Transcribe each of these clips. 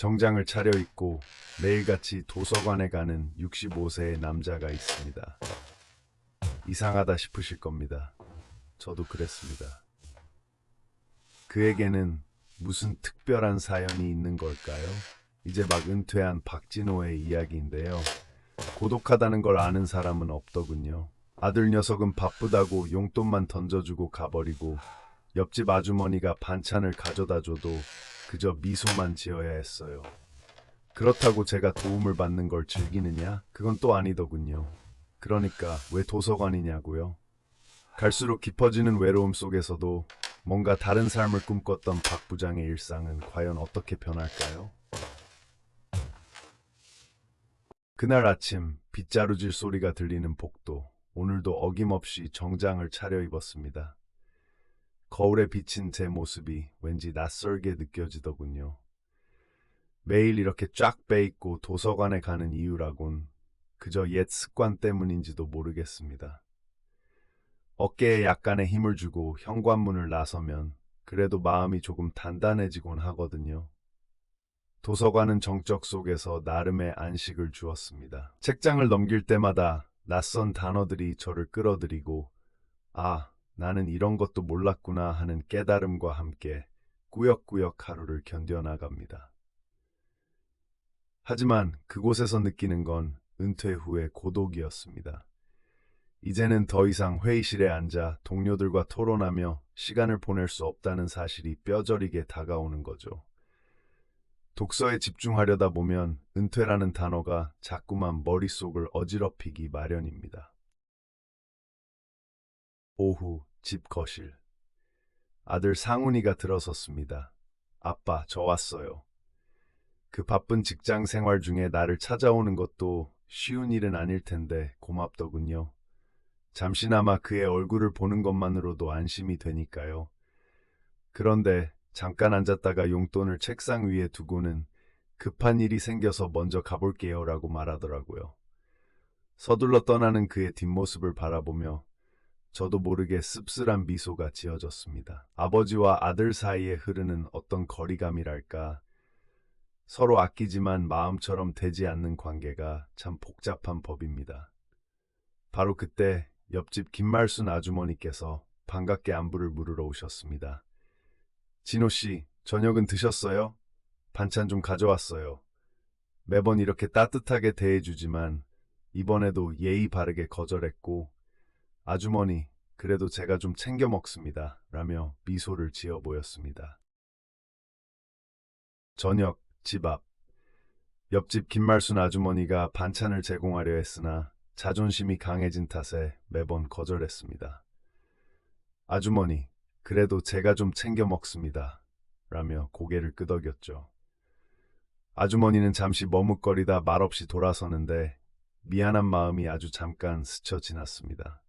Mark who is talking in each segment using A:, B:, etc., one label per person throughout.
A: 정장을 차려입고 매일같이 도서관에 가는 65세의 남자가 있습니다. 이상하다 싶으실 겁니다. 저도 그랬습니다. 그에게는 무슨 특별한 사연이 있는 걸까요? 이제 막 은퇴한 박진호의 이야기인데요. 고독하다는 걸 아는 사람은 없더군요. 아들 녀석은 바쁘다고 용돈만 던져주고 가버리고 옆집 아주머니가 반찬을 가져다 줘도 그저 미소만 지어야 했어요. 그렇다고 제가 도움을 받는 걸 즐기느냐? 그건 또 아니더군요. 그러니까 왜 도서관이냐고요? 갈수록 깊어지는 외로움 속에서도 뭔가 다른 삶을 꿈꿨던 박 부장의 일상은 과연 어떻게 변할까요? 그날 아침 빗자루질 소리가 들리는 복도. 오늘도 어김없이 정장을 차려입었습니다. 거울에 비친 제 모습이 왠지 낯설게 느껴지더군요. 매일 이렇게 쫙 빼입고 도서관에 가는 이유라곤 그저 옛 습관 때문인지도 모르겠습니다. 어깨에 약간의 힘을 주고 현관문을 나서면 그래도 마음이 조금 단단해지곤 하거든요. 도서관은 정적 속에서 나름의 안식을 주었습니다. 책장을 넘길 때마다 낯선 단어들이 저를 끌어들이고 아, 나는 이런 것도 몰랐구나 하는 깨달음과 함께 꾸역꾸역 하루를 견뎌나갑니다. 하지만 그곳에서 느끼는 건 은퇴 후의 고독이었습니다. 이제는 더 이상 회의실에 앉아 동료들과 토론하며 시간을 보낼 수 없다는 사실이 뼈저리게 다가오는 거죠. 독서에 집중하려다 보면 은퇴라는 단어가 자꾸만 머릿속을 어지럽히기 마련입니다. 오후 집 거실. 아들 상훈이가 들어섰습니다. 아빠, 저 왔어요. 그 바쁜 직장 생활 중에 나를 찾아오는 것도 쉬운 일은 아닐 텐데 고맙더군요. 잠시나마 그의 얼굴을 보는 것만으로도 안심이 되니까요. 그런데 잠깐 앉았다가 용돈을 책상 위에 두고는 급한 일이 생겨서 먼저 가볼게요라고 말하더라고요. 서둘러 떠나는 그의 뒷모습을 바라보며 저도 모르게 씁쓸한 미소가 지어졌습니다. 아버지와 아들 사이에 흐르는 어떤 거리감이랄까. 서로 아끼지만 마음처럼 되지 않는 관계가 참 복잡한 법입니다. 바로 그때 옆집 김말순 아주머니께서 반갑게 안부를 물으러 오셨습니다. 진호 씨, 저녁은 드셨어요? 반찬 좀 가져왔어요. 매번 이렇게 따뜻하게 대해주지만 이번에도 예의 바르게 거절했고 아주머니, 그래도 제가 좀 챙겨 먹습니다. 라며 미소를 지어 보였습니다. 저녁, 집 앞. 옆집 김말순 아주머니가 반찬을 제공하려 했으나 자존심이 강해진 탓에 매번 거절했습니다. 아주머니, 그래도 제가 좀 챙겨 먹습니다. 라며 고개를 끄덕였죠. 아주머니는 잠시 머뭇거리다 말없이 돌아서는데 미안한 마음이 아주 잠깐 스쳐 지났습니다.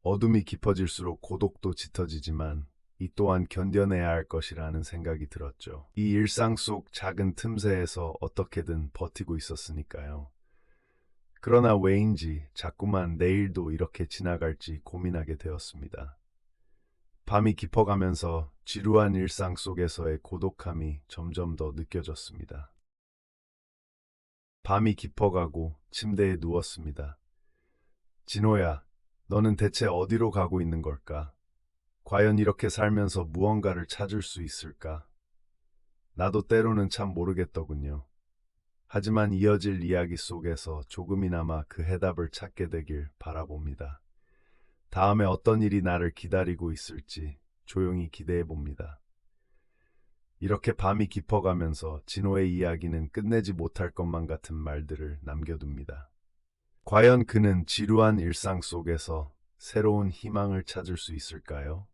A: 어둠이 깊어질수록 고독도 짙어지지만 이 또한 견뎌내야 할 것이라는 생각이 들었죠. 이 일상 속 작은 틈새에서 어떻게든 버티고 있었으니까요. 그러나 왜인지 자꾸만 내일도 이렇게 지나갈지 고민하게 되었습니다. 밤이 깊어가면서 지루한 일상 속에서의 고독함이 점점 더 느껴졌습니다. 밤이 깊어가고 침대에 누웠습니다. 진호야, 너는 대체 어디로 가고 있는 걸까? 과연 이렇게 살면서 무언가를 찾을 수 있을까? 나도 때로는 참 모르겠더군요. 하지만 이어질 이야기 속에서 조금이나마 그 해답을 찾게 되길 바라봅니다. 다음에 어떤 일이 나를 기다리고 있을지 조용히 기대해 봅니다. 이렇게 밤이 깊어가면서 진호의 이야기는 끝내지 못할 것만 같은 말들을 남겨둡니다. 과연 그는 지루한 일상 속에서 새로운 희망을 찾을 수 있을까요?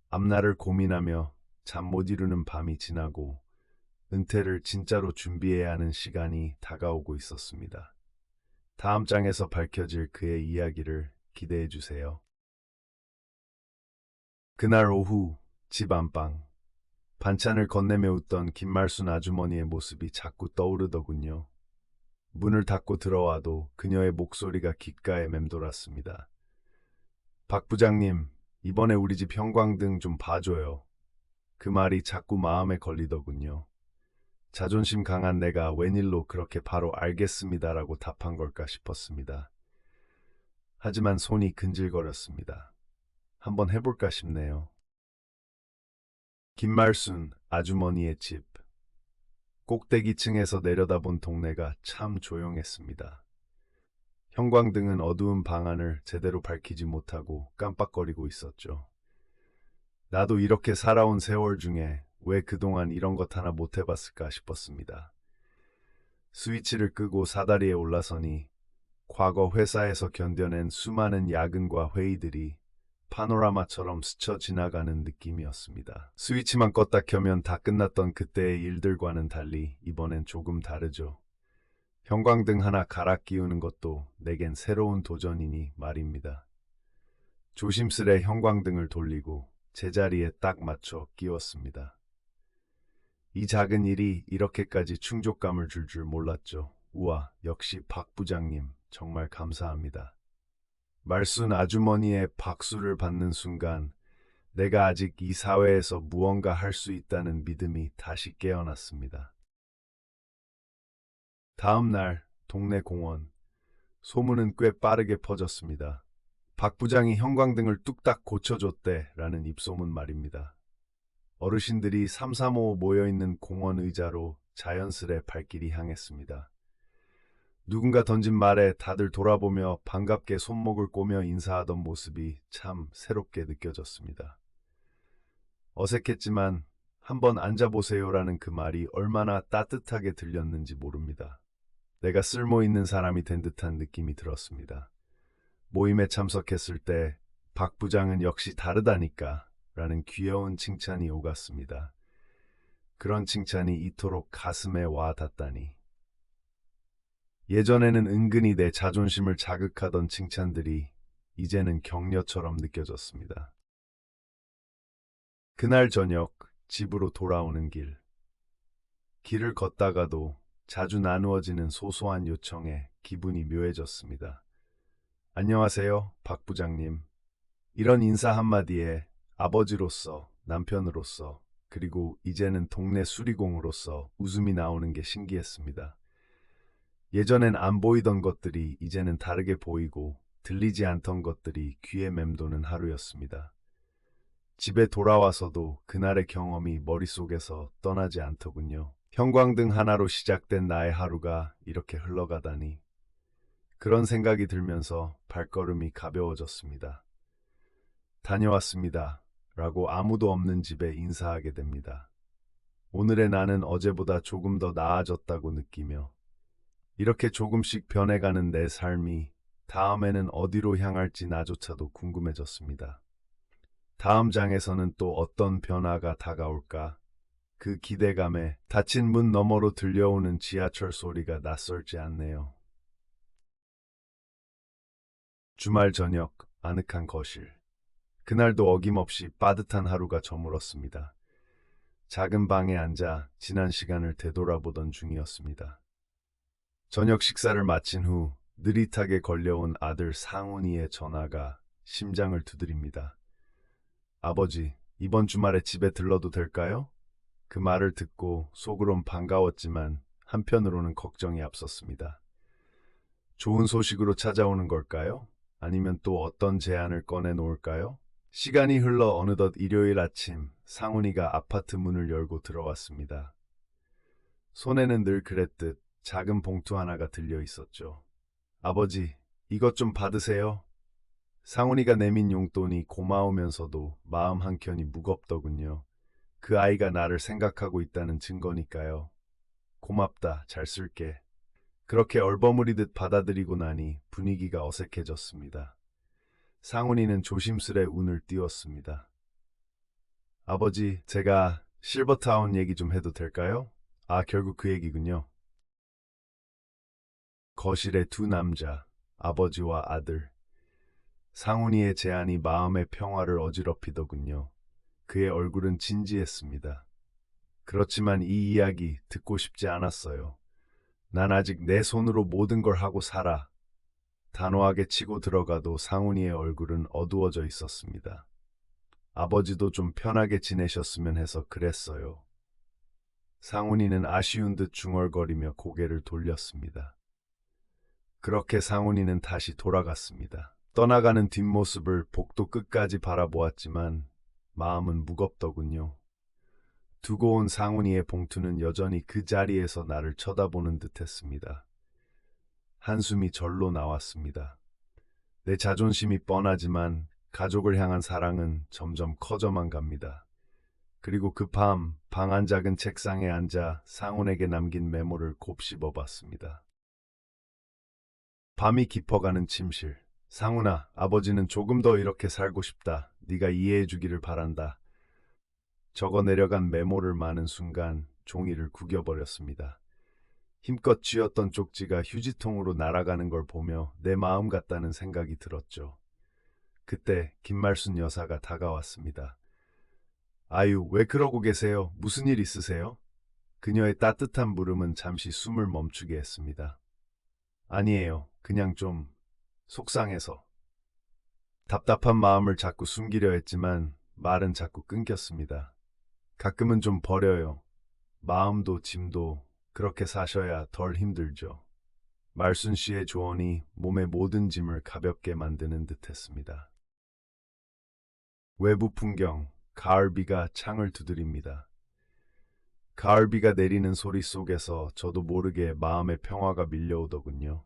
A: 앞날을 고민하며 잠 못 이루는 밤이 지나고 은퇴를 진짜로 준비해야 하는 시간이 다가오고 있었습니다. 다음 장에서 밝혀질 그의 이야기를 기대해 주세요. 그날 오후 집 안방. 반찬을 건네며 웃던 김말순 아주머니의 모습이 자꾸 떠오르더군요. 문을 닫고 들어와도 그녀의 목소리가 귓가에 맴돌았습니다. 박 부장님, 이번에 우리 집 형광등 좀 봐줘요. 그 말이 자꾸 마음에 걸리더군요. 자존심 강한 내가 웬일로 그렇게 바로 알겠습니다라고 답한 걸까 싶었습니다. 하지만 손이 근질거렸습니다. 한번 해볼까 싶네요. 김말순 아주머니의 집. 꼭대기층에서 내려다본 동네가 참 조용했습니다. 형광등은 어두운 방 안을 제대로 밝히지 못하고 깜빡거리고 있었죠. 나도 이렇게 살아온 세월 중에 왜 그동안 이런 것 하나 못 해봤을까 싶었습니다. 스위치를 끄고 사다리에 올라서니 과거 회사에서 견뎌낸 수많은 야근과 회의들이 파노라마처럼 스쳐 지나가는 느낌이었습니다. 스위치만 껐다 켜면 다 끝났던 그때의 일들과는 달리 이번엔 조금 다르죠. 형광등 하나 갈아 끼우는 것도 내겐 새로운 도전이니 말입니다. 조심스레 형광등을 돌리고 제자리에 딱 맞춰 끼웠습니다. 이 작은 일이 이렇게까지 충족감을 줄 줄 몰랐죠. 우와, 역시 박 부장님, 정말 감사합니다. 말순 아주머니의 박수를 받는 순간 내가 아직 이 사회에서 무언가 할 수 있다는 믿음이 다시 깨어났습니다. 다음 날 동네 공원. 소문은 꽤 빠르게 퍼졌습니다. 박 부장이 형광등을 뚝딱 고쳐줬대라는 입소문 말입니다. 어르신들이 삼삼오오 모여있는 공원 의자로 자연스레 발길이 향했습니다. 누군가 던진 말에 다들 돌아보며 반갑게 손목을 꼬며 인사하던 모습이 참 새롭게 느껴졌습니다. 어색했지만 한번 앉아보세요라는 그 말이 얼마나 따뜻하게 들렸는지 모릅니다. 내가 쓸모있는 사람이 된 듯한 느낌이 들었습니다. 모임에 참석했을 때 박 부장은 역시 다르다니까 라는 귀여운 칭찬이 오갔습니다. 그런 칭찬이 이토록 가슴에 와 닿다니. 예전에는 은근히 내 자존심을 자극하던 칭찬들이 이제는 격려처럼 느껴졌습니다. 그날 저녁 집으로 돌아오는 길. 길을 걷다가도 자주 나누어지는 소소한 요청에 기분이 묘해졌습니다. 안녕하세요, 박 부장님. 이런 인사 한마디에 아버지로서, 남편으로서, 그리고 이제는 동네 수리공으로서 웃음이 나오는 게 신기했습니다. 예전엔 안 보이던 것들이 이제는 다르게 보이고 들리지 않던 것들이 귀에 맴도는 하루였습니다. 집에 돌아와서도 그날의 경험이 머릿속에서 떠나지 않더군요. 형광등 하나로 시작된 나의 하루가 이렇게 흘러가다니. 그런 생각이 들면서 발걸음이 가벼워졌습니다. 다녀왔습니다. 라고 아무도 없는 집에 인사하게 됩니다. 오늘의 나는 어제보다 조금 더 나아졌다고 느끼며 이렇게 조금씩 변해가는 내 삶이 다음에는 어디로 향할지 나조차도 궁금해졌습니다. 다음 장에서는 또 어떤 변화가 다가올까? 그 기대감에 닫힌 문 너머로 들려오는 지하철 소리가 낯설지 않네요. 주말 저녁 아늑한 거실. 그날도 어김없이 빠듯한 하루가 저물었습니다. 작은 방에 앉아 지난 시간을 되돌아보던 중이었습니다. 저녁 식사를 마친 후 느릿하게 걸려온 아들 상훈이의 전화가 심장을 두드립니다. 아버지, 이번 주말에 집에 들러도 될까요? 그 말을 듣고 속으론 반가웠지만 한편으로는 걱정이 앞섰습니다. 좋은 소식으로 찾아오는 걸까요? 아니면 또 어떤 제안을 꺼내 놓을까요? 시간이 흘러 어느덧 일요일 아침 상훈이가 아파트 문을 열고 들어왔습니다. 손에는 늘 그랬듯 작은 봉투 하나가 들려 있었죠. 아버지, 이것 좀 받으세요. 상훈이가 내민 용돈이 고마우면서도 마음 한켠이 무겁더군요. 그 아이가 나를 생각하고 있다는 증거니까요. 고맙다, 잘 쓸게. 그렇게 얼버무리듯 받아들이고 나니 분위기가 어색해졌습니다. 상훈이는 조심스레 운을 띄웠습니다. 아버지, 제가 실버타운 얘기 좀 해도 될까요? 아, 결국 그 얘기군요. 거실에 두 남자, 아버지와 아들. 상훈이의 제안이 마음의 평화를 어지럽히더군요. 그의 얼굴은 진지했습니다. 그렇지만 이 이야기 듣고 싶지 않았어요. 난 아직 내 손으로 모든 걸 하고 살아. 단호하게 치고 들어가도 상훈이의 얼굴은 어두워져 있었습니다. 아버지도 좀 편하게 지내셨으면 해서 그랬어요. 상훈이는 아쉬운 듯 중얼거리며 고개를 돌렸습니다. 그렇게 상훈이는 다시 돌아갔습니다. 떠나가는 뒷모습을 복도 끝까지 바라보았지만 마음은 무겁더군요. 두고 온 상훈이의 봉투는 여전히 그 자리에서 나를 쳐다보는 듯했습니다. 한숨이 절로 나왔습니다. 내 자존심이 뻔하지만 가족을 향한 사랑은 점점 커져만 갑니다. 그리고 그 밤 방 안 작은 책상에 앉아 상훈에게 남긴 메모를 곱씹어봤습니다. 밤이 깊어가는 침실. 상훈아, 아버지는 조금 더 이렇게 살고 싶다. 네가 이해해 주기를 바란다. 적어 내려간 메모를 마는 순간 종이를 구겨버렸습니다. 힘껏 쥐었던 쪽지가 휴지통으로 날아가는 걸 보며 내 마음 같다는 생각이 들었죠. 그때 김말순 여사가 다가왔습니다. 아유, 왜 그러고 계세요? 무슨 일 있으세요? 그녀의 따뜻한 물음은 잠시 숨을 멈추게 했습니다. 아니에요. 그냥 좀 속상해서. 답답한 마음을 자꾸 숨기려 했지만 말은 자꾸 끊겼습니다. 가끔은 좀 버려요. 마음도 짐도 그렇게 사셔야 덜 힘들죠. 말순 씨의 조언이 몸의 모든 짐을 가볍게 만드는 듯했습니다. 외부 풍경, 가을비가 창을 두드립니다. 가을비가 내리는 소리 속에서 저도 모르게 마음의 평화가 밀려오더군요.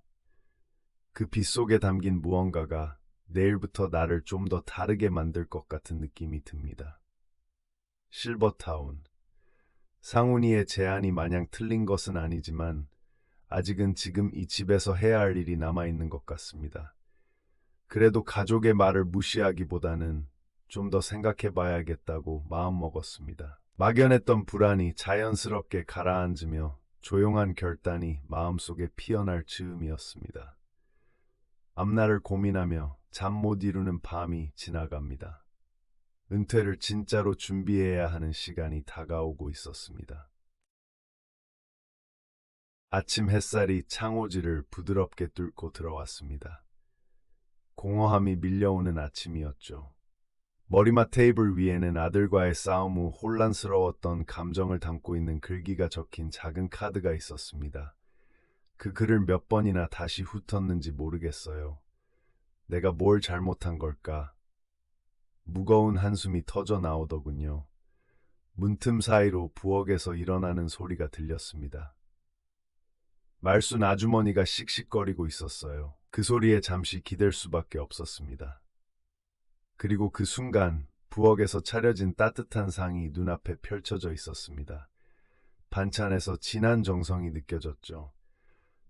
A: 그 비 속에 담긴 무언가가 내일부터 나를 좀 더 다르게 만들 것 같은 느낌이 듭니다. 실버타운. 상훈이의 제안이 마냥 틀린 것은 아니지만 아직은 지금 이 집에서 해야 할 일이 남아있는 것 같습니다. 그래도 가족의 말을 무시하기보다는 좀 더 생각해 봐야겠다고 마음먹었습니다. 막연했던 불안이 자연스럽게 가라앉으며 조용한 결단이 마음속에 피어날 즈음이었습니다. 앞날을 고민하며 잠 못 이루는 밤이 지나갑니다. 은퇴를 진짜로 준비해야 하는 시간이 다가오고 있었습니다. 아침 햇살이 창호지를 부드럽게 뚫고 들어왔습니다. 공허함이 밀려오는 아침이었죠. 머리맡 테이블 위에는 아들과의 싸움 후 혼란스러웠던 감정을 담고 있는 글귀가 적힌 작은 카드가 있었습니다. 그 글을 몇 번이나 다시 훑었는지 모르겠어요. 내가 뭘 잘못한 걸까? 무거운 한숨이 터져 나오더군요. 문틈 사이로 부엌에서 일어나는 소리가 들렸습니다. 말순 아주머니가 씩씩거리고 있었어요. 그 소리에 잠시 기댈 수밖에 없었습니다. 그리고 그 순간 부엌에서 차려진 따뜻한 상이 눈앞에 펼쳐져 있었습니다. 반찬에서 진한 정성이 느껴졌죠.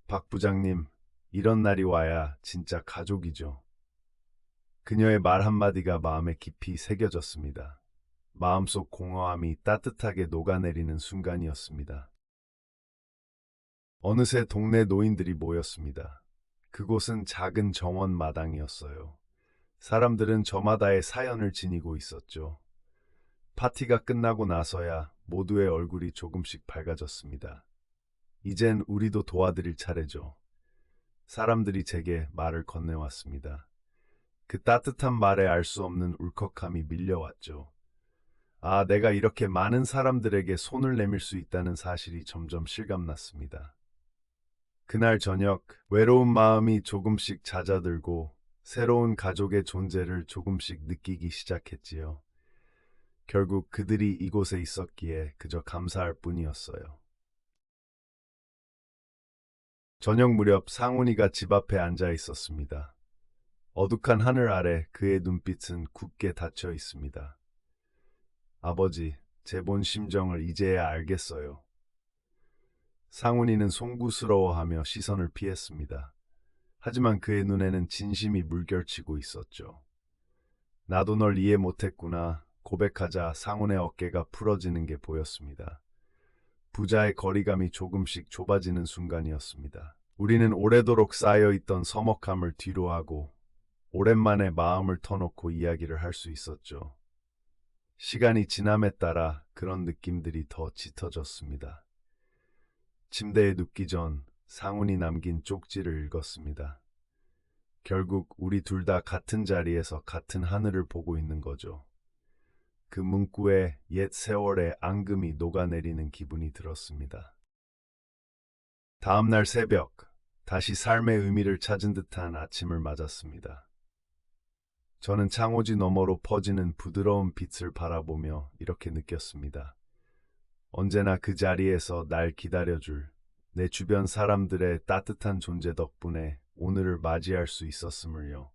A: 박 부장님, 이런 날이 와야 진짜 가족이죠. 그녀의 말 한마디가 마음에 깊이 새겨졌습니다. 마음속 공허함이 따뜻하게 녹아내리는 순간이었습니다. 어느새 동네 노인들이 모였습니다. 그곳은 작은 정원 마당이었어요. 사람들은 저마다의 사연을 지니고 있었죠. 파티가 끝나고 나서야 모두의 얼굴이 조금씩 밝아졌습니다. 이젠 우리도 도와드릴 차례죠. 사람들이 제게 말을 건네왔습니다. 그 따뜻한 말에 알 수 없는 울컥함이 밀려왔죠. 아, 내가 이렇게 많은 사람들에게 손을 내밀 수 있다는 사실이 점점 실감났습니다. 그날 저녁 외로운 마음이 조금씩 잦아들고 새로운 가족의 존재를 조금씩 느끼기 시작했지요. 결국 그들이 이곳에 있었기에 그저 감사할 뿐이었어요. 저녁 무렵 상훈이가 집 앞에 앉아 있었습니다. 어둑한 하늘 아래 그의 눈빛은 굳게 닫혀 있습니다. 아버지, 제 본 심정을 이제야 알겠어요. 상훈이는 송구스러워하며 시선을 피했습니다. 하지만 그의 눈에는 진심이 물결치고 있었죠. 나도 널 이해 못했구나. 고백하자 상훈의 어깨가 풀어지는 게 보였습니다. 부자의 거리감이 조금씩 좁아지는 순간이었습니다. 우리는 오래도록 쌓여있던 서먹함을 뒤로하고 오랜만에 마음을 터놓고 이야기를 할 수 있었죠. 시간이 지남에 따라 그런 느낌들이 더 짙어졌습니다. 침대에 눕기 전 상훈이 남긴 쪽지를 읽었습니다. 결국 우리 둘 다 같은 자리에서 같은 하늘을 보고 있는 거죠. 그 문구에 옛 세월의 앙금이 녹아내리는 기분이 들었습니다. 다음 날 새벽, 다시 삶의 의미를 찾은 듯한 아침을 맞았습니다. 저는 창호지 너머로 퍼지는 부드러운 빛을 바라보며 이렇게 느꼈습니다. 언제나 그 자리에서 날 기다려줄 내 주변 사람들의 따뜻한 존재 덕분에 오늘을 맞이할 수 있었음을요.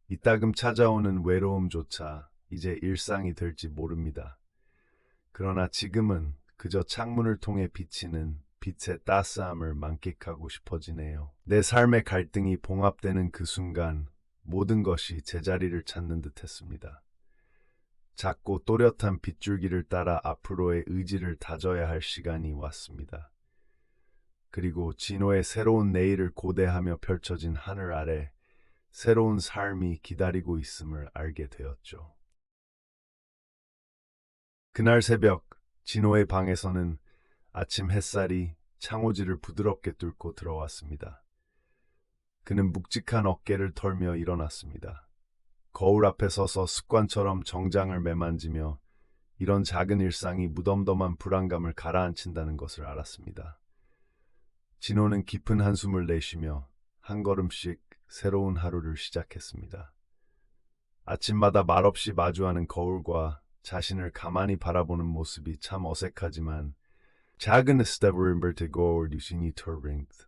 A: 이따금 찾아오는 외로움조차 이제 일상이 될지 모릅니다. 그러나 지금은 그저 창문을 통해 비치는 빛의 따스함을 만끽하고 싶어지네요. 내 삶의 갈등이 봉합되는 그 순간 모든 것이 제자리를 찾는 듯 했습니다. 작고 또렷한 빗줄기를 따라 앞으로의 의지를 다져야 할 시간이 왔습니다. 그리고 진호의 새로운 내일을 고대하며 펼쳐진 하늘 아래 새로운 삶이 기다리고 있음을 알게 되었죠. 그날 새벽 진호의 방에서는 아침 햇살이 창호지를 부드럽게 뚫고 들어왔습니다. 그는 묵직한 어깨를 털며 일어났습니다. 거울 앞에 서서 습관처럼 정장을 매만지며 이런 작은 일상이 무덤덤한 불안감을 가라앉힌다는 것을 알았습니다. 진호는 깊은 한숨을 내쉬며 한 걸음씩 새로운 하루를 시작했습니다. 아침마다 말없이 마주하는 거울과 자신을 가만히 바라보는 모습이 참 어색하지만 작은 스텝을 vertigo 유신이 터링트.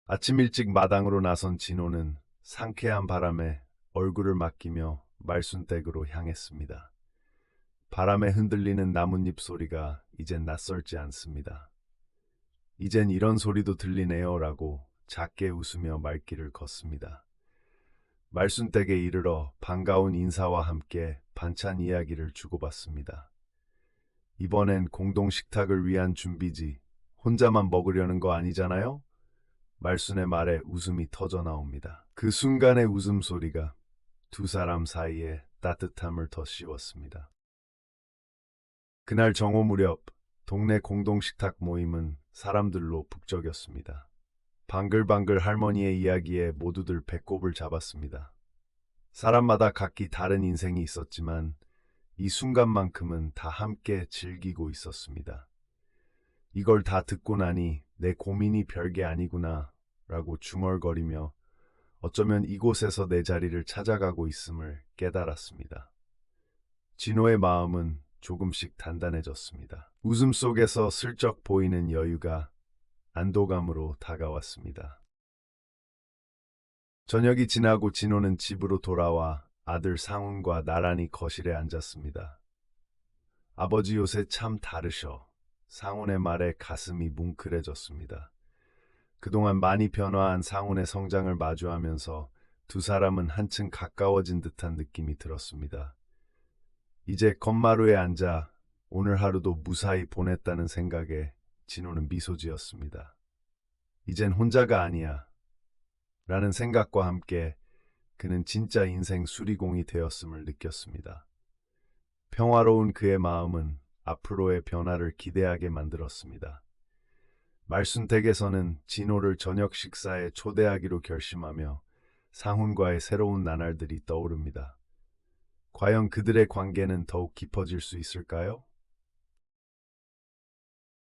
A: 아침 일찍 마당으로 나선 진호는 상쾌한 바람에 얼굴을 맡기며 말순댁으로 향했습니다. 바람에 흔들리는 나뭇잎 소리가 이젠 낯설지 않습니다. 이젠 이런 소리도 들리네요 라고 작게 웃으며 말길을 걷습니다. 말순댁에 이르러 반가운 인사와 함께 반찬 이야기를 주고받습니다. 이번엔 공동 식탁을 위한 준비지 혼자만 먹으려는 거 아니잖아요? 말순의 말에 웃음이 터져 나옵니다. 그 순간의 웃음소리가 두 사람 사이에 따뜻함을 더 씌웠습니다. 그날 정오 무렵 동네 공동식탁 모임은 사람들로 북적였습니다. 방글방글 할머니의 이야기에 모두들 배꼽을 잡았습니다. 사람마다 각기 다른 인생이 있었지만 이 순간만큼은 다 함께 즐기고 있었습니다. 이걸 다 듣고 나니 내 고민이 별게 아니구나 라고 중얼거리며 어쩌면 이곳에서 내 자리를 찾아가고 있음을 깨달았습니다. 진호의 마음은 조금씩 단단해졌습니다. 웃음 속에서 슬쩍 보이는 여유가 안도감으로 다가왔습니다. 저녁이 지나고 진호는 집으로 돌아와 아들 상훈과 나란히 거실에 앉았습니다. 아버지 요새 참 다르셔. 상훈의 말에 가슴이 뭉클해졌습니다. 그동안 많이 변화한 상훈의 성장을 마주하면서 두 사람은 한층 가까워진 듯한 느낌이 들었습니다. 이제 건마루에 앉아 오늘 하루도 무사히 보냈다는 생각에 진호는 미소 지었습니다. 이젠 혼자가 아니야. 라는 생각과 함께 그는 진짜 인생 수리공이 되었음을 느꼈습니다. 평화로운 그의 마음은 앞으로의 변화를 기대하게 만들었습니다. 말순댁에서는 진호를 저녁 식사에 초대하기로 결심하며 상훈과의 새로운 나날들이 떠오릅니다. 과연 그들의 관계는 더욱 깊어질 수 있을까요?